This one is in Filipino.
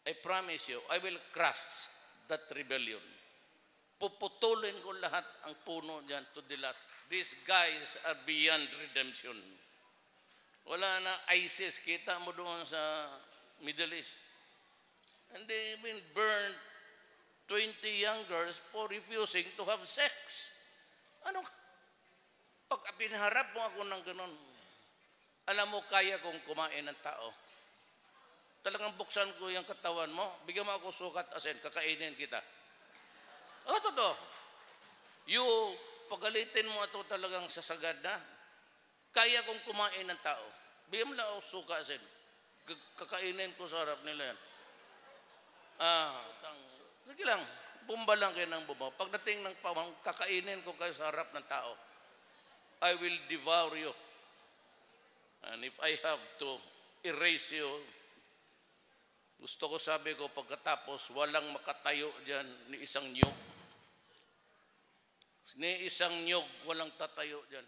I promise you, I will crush that rebellion. Puputulin ko lahat ang puno dyan to the last. These guys are beyond redemption. Wala na ISIS, kita mo doon sa Middle East. And they even burned 20 young girls for refusing to have sex. Ano? Pag pinaharap mo ako ng ganun, alam mo, kaya kong kumain ng tao. Talagang buksan ko yung katawan mo, bigyan mo ako sukat asin, kakainin kita. Oh, totoo. Pagalitin mo ito talagang sasagad na, kaya kong kumain ng tao. Bigyan mo lang ako sukat asin, kakainin ko sa harap nila yan. Sige lang, bumba lang kayo ng bumba. Pagdating ng kakainin ko kayo sa harap ng tao, I will devour you. And if I have to erase you, gusto ko sabi ko pagkatapos, walang makatayo dyan ni isang nyug. Ni isang nyug, walang tatayo dyan.